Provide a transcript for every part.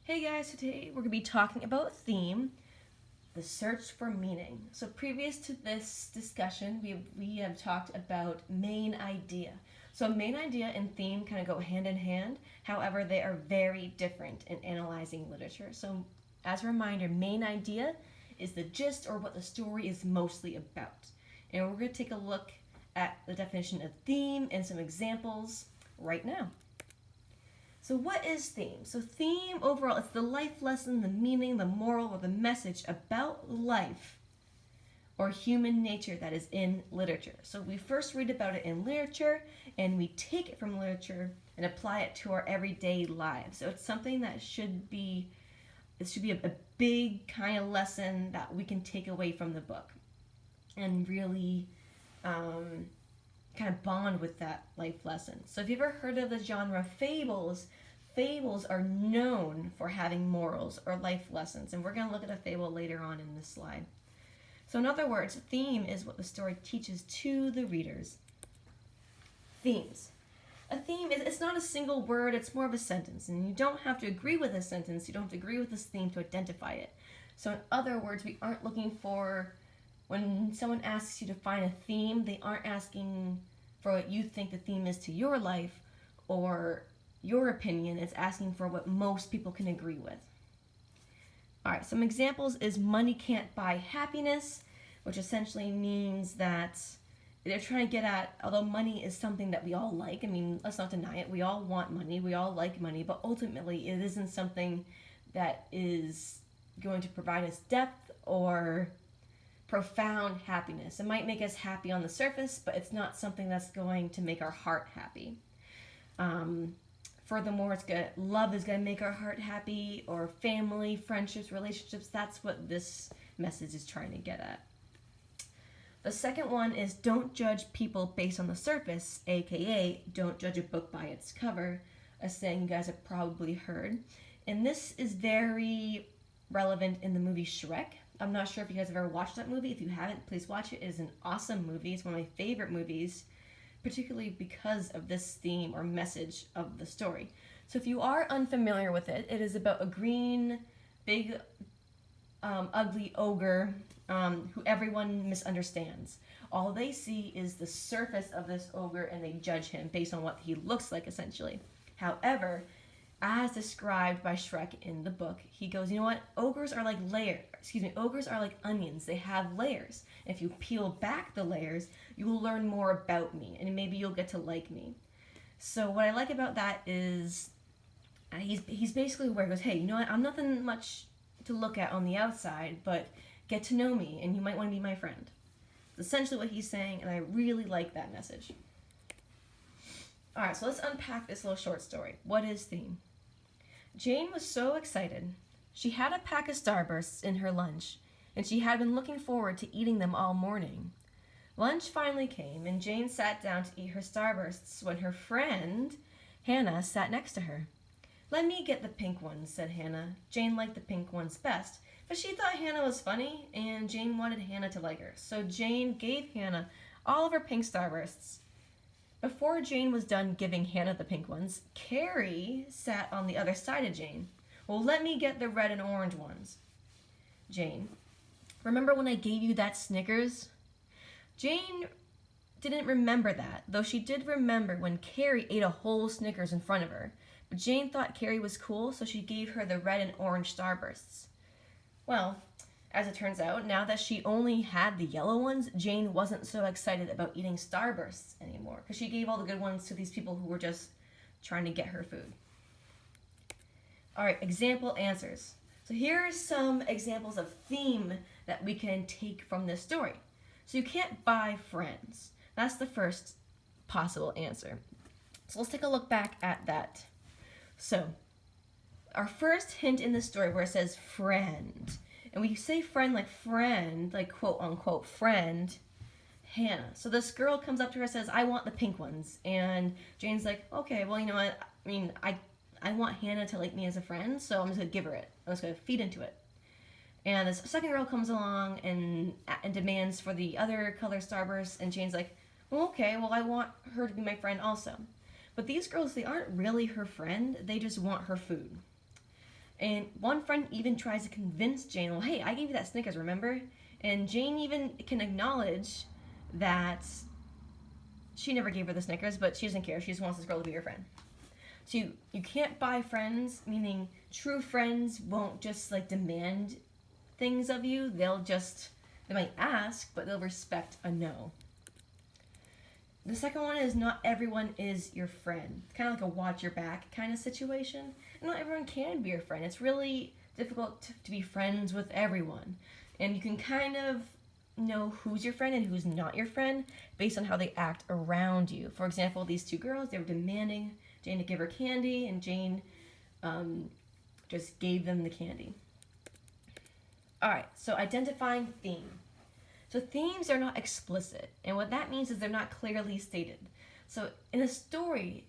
Hey guys, today we're going to be talking about theme, the search for meaning. So previous to this discussion, we have talked about main idea. So main idea and theme kind of go hand in hand. However, they are very different in analyzing literature. So as a reminder, main idea is the gist or what the story is mostly about. And we're going to take a look at the definition of theme and some examples right now. So what is theme? So theme overall, it's the life lesson, the meaning, the moral, or the message about life or human nature that is in literature. So we first read about it in literature and we take it from literature and apply it to our everyday lives. So it's something that should be a big kind of lesson that we can take away from the book and really kind of bond with that life lesson. So if you've ever heard of the genre fables, fables are known for having morals or life lessons, and we're going to look at a fable later on in this slide. So in other words, theme is what the story teaches to the readers. Themes. A theme, it's not a single word, it's more of a sentence, and you don't have to agree with a sentence, you don't have to agree with this theme to identify it. So in other words, we aren't looking for, when someone asks you to find a theme, they aren't asking for what you think the theme is to your life or your opinion. It's asking for what most people can agree with. All right, some examples is money can't buy happiness, which essentially means that they're trying to get at, although money is something that we all like, I mean, let's not deny it, we all want money, we all like money, but ultimately it isn't something that is going to provide us depth or profound happiness. It might make us happy on the surface, but it's not something that's going to make our heart happy. Furthermore, love is going to make our heart happy, or family, friendships, relationships. That's what this message is trying to get at. The second one is don't judge people based on the surface, aka don't judge a book by its cover, a saying you guys have probably heard. And this is very relevant in the movie Shrek. I'm not sure if you guys have ever watched that movie. If you haven't, please watch it. It is an awesome movie. It's one of my favorite movies, particularly because of this theme or message of the story. So if you are unfamiliar with it, it is about a green, big, ugly ogre who everyone misunderstands. All they see is the surface of this ogre and they judge him based on what he looks like, essentially. However, as described by Shrek in the book, he goes, you know what? Ogres are like onions. They have layers. If you peel back the layers, you will learn more about me, and maybe you'll get to like me. So what I like about that is he's basically where he goes, hey, you know what? I'm nothing much to look at on the outside, but get to know me, and you might want to be my friend. That's essentially what he's saying, and I really like that message. All right, so let's unpack this little short story. What is theme? Jane was so excited. She had a pack of Starbursts in her lunch, and she had been looking forward to eating them all morning. Lunch finally came, and Jane sat down to eat her Starbursts when her friend, Hannah, sat next to her. Let me get the pink ones, said Hannah. Jane liked the pink ones best, but she thought Hannah was funny, and Jane wanted Hannah to like her. So Jane gave Hannah all of her pink Starbursts. Before Jane was done giving Hannah the pink ones, Carrie sat on the other side of Jane. Well, let me get the red and orange ones. Jane, remember when I gave you that Snickers? Jane didn't remember that, though she did remember when Carrie ate a whole Snickers in front of her. But Jane thought Carrie was cool, so she gave her the red and orange Starbursts. Well, as it turns out, now that she only had the yellow ones, Jane wasn't so excited about eating Starbursts anymore, because she gave all the good ones to these people who were just trying to get her food. All right, example answers. So here are some examples of theme that we can take from this story. So you can't buy friends. That's the first possible answer. So let's take a look back at that. So our first hint in the story where it says friend, and we say friend, like quote unquote friend, Hannah. So this girl comes up to her and says, I want the pink ones. And Jane's like, okay, well, you know what? I mean, I want Hannah to like me as a friend, so I'm just going to give her it. I'm just going to feed into it. And this second girl comes along and demands for the other color Starburst, and Jane's like, well, okay, well, I want her to be my friend also. But these girls, they aren't really her friend. They just want her food. And one friend even tries to convince Jane, well, hey, I gave you that Snickers, remember? And Jane even can acknowledge that she never gave her the Snickers, but she doesn't care. She just wants this girl to be her friend. So you can't buy friends, meaning true friends won't just like demand things of you. They might ask, but they'll respect a no. The second one is not everyone is your friend. It's kind of like a watch your back kind of situation. And not everyone can be your friend. It's really difficult to be friends with everyone. And you can kind of know who's your friend and who's not your friend based on how they act around you. For example, these two girls, they were demanding Jane to give her candy, and Jane just gave them the candy. Alright, so identifying theme. So themes are not explicit, and what that means is they're not clearly stated. So in a story,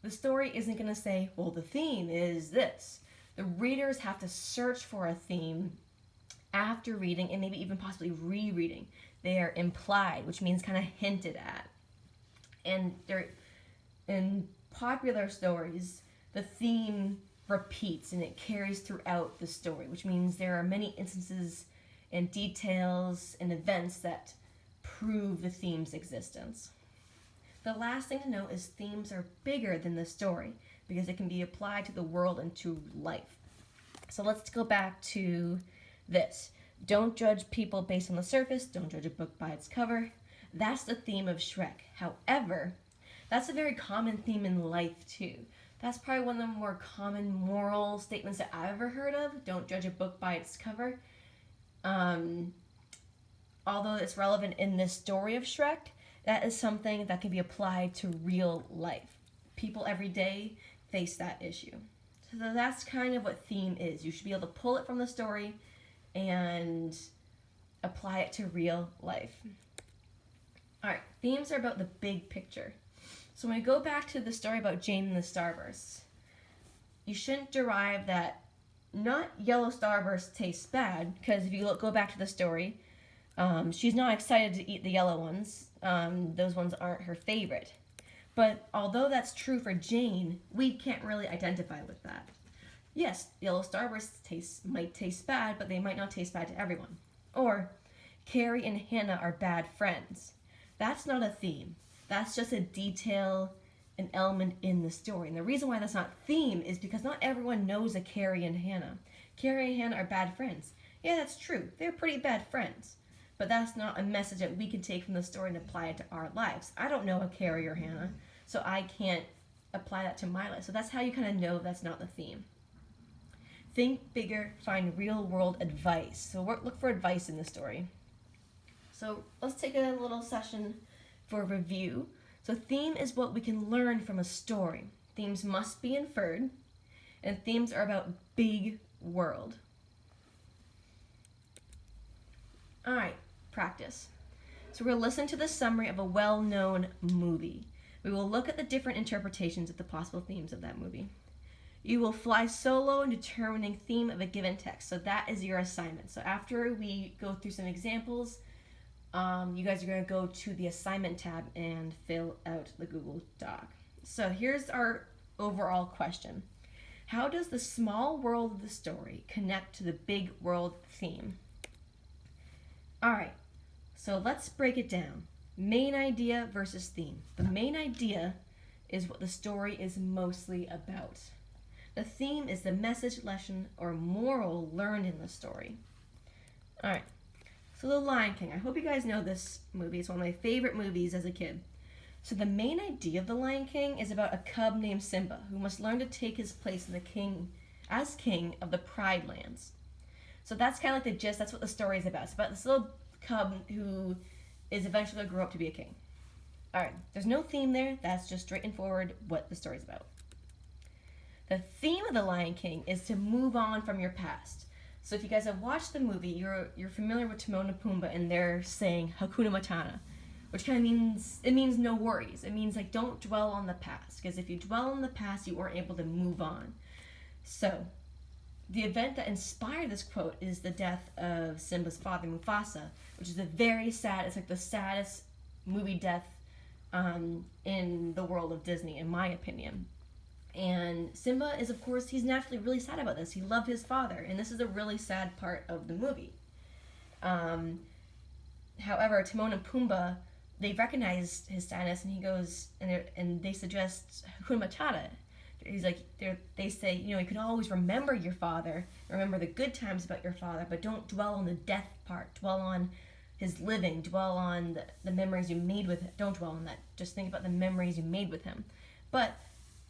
the story isn't going to say, well, the theme is this. The readers have to search for a theme after reading and maybe even possibly rereading. They are implied, which means kind of hinted at. And they're in popular stories, the theme repeats and it carries throughout the story, which means there are many instances and details and events that prove the theme's existence. The last thing to note is themes are bigger than the story because it can be applied to the world and to life. So let's go back to this. Don't judge people based on the surface. Don't judge a book by its cover. That's the theme of Shrek. However, that's a very common theme in life too. That's probably one of the more common moral statements that I've ever heard of. Don't judge a book by its cover. Although it's relevant in this story of Shrek, that is something that can be applied to real life. People every day face that issue. So that's kind of what theme is. You should be able to pull it from the story and apply it to real life. Alright, themes are about the big picture. So when we go back to the story about Jane and the Starbursts, you shouldn't derive that not yellow Starburst tastes bad, because if you go back to the story, she's not excited to eat the yellow ones. Those ones aren't her favorite. But although that's true for Jane, we can't really identify with that. Yes, yellow Starbursts might taste bad, but they might not taste bad to everyone. Or, Carrie and Hannah are bad friends. That's not a theme. That's just a detail, an element in the story. And the reason why that's not theme is because not everyone knows a Carrie and Hannah. Carrie and Hannah are bad friends. Yeah, that's true. They're pretty bad friends. But that's not a message that we can take from the story and apply it to our lives. I don't know a Carrie or Hannah, so I can't apply that to my life. So that's how you kind of know that's not the theme. Think bigger, find real world advice. So look for advice in the story. So let's take a little session for review. So theme is what we can learn from a story. Themes must be inferred, and themes are about big world. Alright, practice. So we'll listen to the summary of a well-known movie. We will look at the different interpretations of the possible themes of that movie. You will fly solo in determining theme of a given text. So that is your assignment. So after we go through some examples, you guys are going to go to the assignment tab and fill out the Google Doc. So here's our overall question. How does the small world of the story connect to the big world theme? Alright, so let's break it down. Main idea versus theme. The main idea is what the story is mostly about. The theme is the message, lesson, or moral learned in the story. Alright, so The Lion King. I hope you guys know this movie. It's one of my favorite movies as a kid. So the main idea of The Lion King is about a cub named Simba who must learn to take his place as king of the Pride Lands. So that's kind of like the gist. That's what the story is about. It's about this little cub who is eventually going to grow up to be a king. Alright, there's no theme there. That's just straight and forward what the story's about. The theme of The Lion King is to move on from your past. So if you guys have watched the movie, you're familiar with Timon and Pumbaa and they're saying Hakuna Matata, which kind of means no worries. It means like don't dwell on the past, because if you dwell on the past, you aren't able to move on. So the event that inspired this quote is the death of Simba's father, Mufasa, which is a very sad, it's like the saddest movie death in the world of Disney, in my opinion. And Simba is, of course, he's naturally really sad about this. He loved his father, and this is a really sad part of the movie. Um, However, Timon and Pumbaa, they recognize his sadness, and he goes, and they suggest Hakuna Matata. He's like, they say, you can always remember your father, remember the good times about your father, but don't dwell on the death part. Dwell on his living, dwell on the memories you made with him. Don't dwell on that. Just think about the memories you made with him. But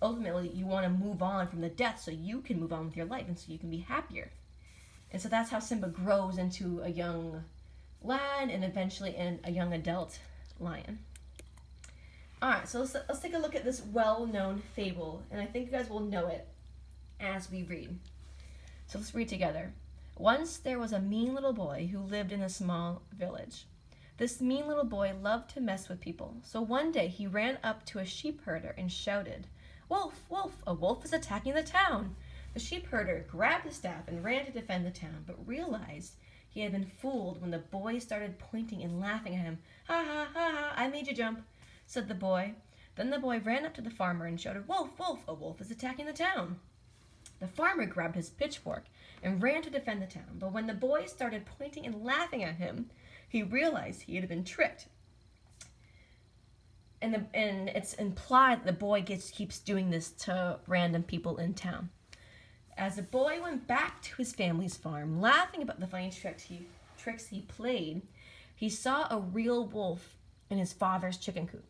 ultimately, you want to move on from the death so you can move on with your life and so you can be happier. And so that's how Simba grows into a young lad and eventually a young adult lion. Alright, so let's take a look at this well-known fable, and I think you guys will know it as we read. So let's read together. Once there was a mean little boy who lived in a small village. This mean little boy loved to mess with people, so one day he ran up to a sheep herder and shouted, "Wolf, wolf, a wolf is attacking the town!" The sheep herder grabbed his staff and ran to defend the town, but realized he had been fooled when the boy started pointing and laughing at him. "Ha ha ha ha, I made you jump," said the boy. Then the boy ran up to the farmer and shouted, "Wolf, wolf, a wolf is attacking the town." The farmer grabbed his pitchfork and ran to defend the town, but when the boy started pointing and laughing at him, he realized he had been tricked. And it's implied that the boy keeps doing this to random people in town. As the boy went back to his family's farm, laughing about the funny tricks he played, he saw a real wolf in his father's chicken coop.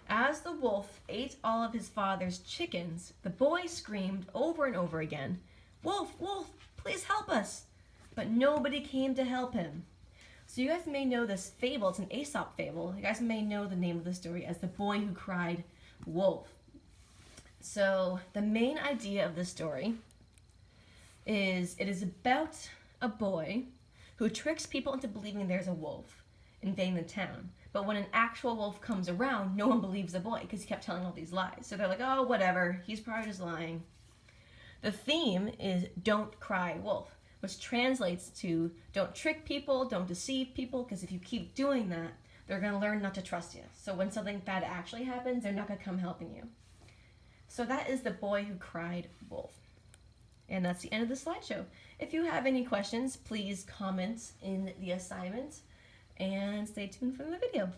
As the wolf ate all of his father's chickens, the boy screamed over and over again, "Wolf, wolf, please help us!" But nobody came to help him. So you guys may know this fable. It's an Aesop fable. You guys may know the name of the story as The Boy Who Cried Wolf. So the main idea of the story is it is about a boy who tricks people into believing there's a wolf invading the town. But when an actual wolf comes around, no one believes the boy because he kept telling all these lies. So they're like, "Oh, whatever, he's probably just lying." The theme is "Don't Cry Wolf," which translates to don't trick people, don't deceive people, because if you keep doing that, they're going to learn not to trust you. So when something bad actually happens, they're not going to come helping you. So that is The Boy Who Cried Wolf. And that's the end of the slideshow. If you have any questions, please comment in the assignment and stay tuned for the video.